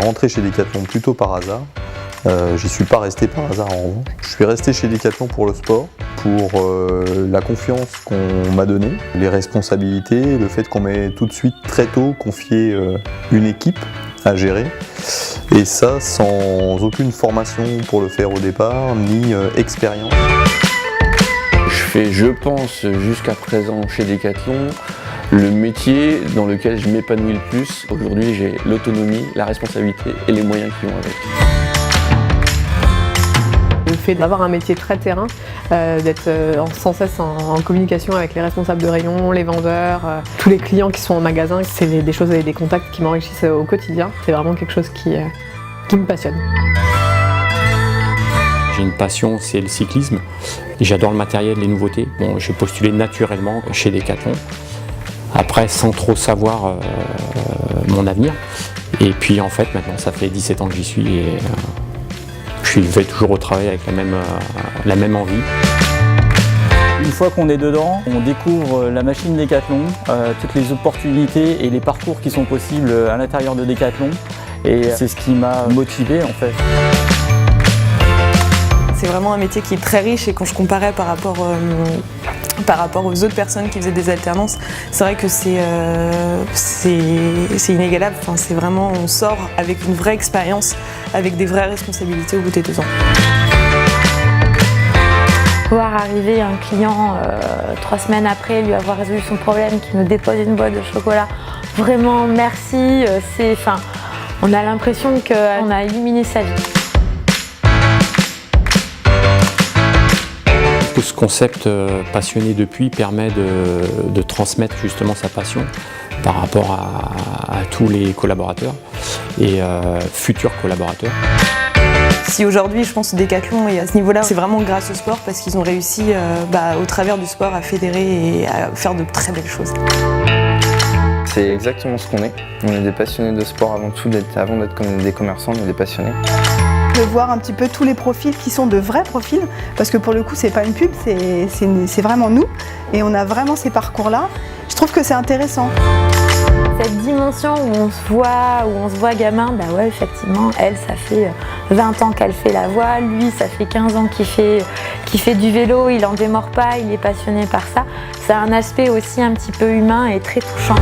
rentré chez Decathlon plutôt par hasard. J'y suis pas resté par hasard en revanche. Je suis resté chez Decathlon pour le sport, pour la confiance qu'on m'a donnée, les responsabilités, le fait qu'on m'ait tout de suite très tôt confié une équipe à gérer. Et ça sans aucune formation pour le faire au départ, ni expérience. Je fais, je pense, jusqu'à présent chez Decathlon, le métier dans lequel je m'épanouis le plus. Aujourd'hui, j'ai l'autonomie, la responsabilité et les moyens qui vont avec. Le fait d'avoir un métier très terrain, d'être sans cesse en communication avec les responsables de rayon, les vendeurs, tous les clients qui sont en magasin, c'est des choses et des contacts qui m'enrichissent au quotidien. C'est vraiment quelque chose qui me passionne. J'ai une passion, c'est le cyclisme. J'adore le matériel, les nouveautés. Bon, j'ai postulé naturellement chez Decathlon. Après, sans trop savoir mon avenir. Et puis en fait, maintenant, ça fait 17 ans que j'y suis et je vais toujours au travail avec la même envie. Une fois qu'on est dedans, on découvre la machine Decathlon, toutes les opportunités et les parcours qui sont possibles à l'intérieur de Decathlon. Et c'est ce qui m'a motivé en fait. C'est vraiment un métier qui est très riche et quand je comparais par rapport aux autres personnes qui faisaient des alternances, c'est vrai que c'est inégalable. Enfin, c'est vraiment, on sort avec une vraie expérience, avec des vraies responsabilités au bout des 2 ans. Voir arriver un client 3 semaines après, lui avoir résolu son problème, qui nous dépose une boîte de chocolat, vraiment merci, on a l'impression qu'on a illuminé sa vie. Ce concept passionné depuis permet de transmettre justement sa passion par rapport à tous les collaborateurs et futurs collaborateurs. Si aujourd'hui je pense Decathlon et à ce niveau-là, c'est vraiment grâce au sport parce qu'ils ont réussi au travers du sport à fédérer et à faire de très belles choses. C'est exactement ce qu'on est. On est des passionnés de sport avant d'être comme des commerçants, on est des passionnés. De voir un petit peu tous les profils qui sont de vrais profils, parce que pour le coup c'est pas une pub, c'est vraiment nous et on a vraiment ces parcours-là. Je trouve que c'est intéressant. Cette dimension où on se voit gamin, bah ouais effectivement, elle ça fait 20 ans qu'elle fait la voile, lui ça fait 15 ans qu'il fait du vélo, il en démord pas, il est passionné par ça. Ça a un aspect aussi un petit peu humain et très touchant.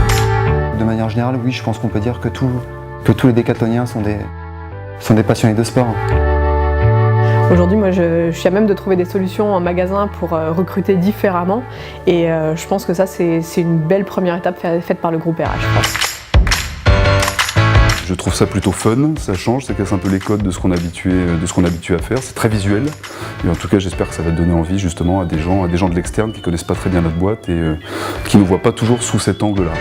De manière générale, oui, je pense qu'on peut dire que tous les décathloniens sont des passionnés de sport. Aujourd'hui, moi, je suis à même de trouver des solutions en magasin pour recruter différemment. Et je pense que ça, c'est une belle première étape faite par le groupe RH, je pense. Je trouve ça plutôt fun, ça change, ça casse un peu les codes de ce qu'on est habitué à faire. C'est très visuel. Et en tout cas, j'espère que ça va donner envie justement à des gens de l'externe qui connaissent pas très bien notre boîte et qui ne nous voient pas toujours sous cet angle-là.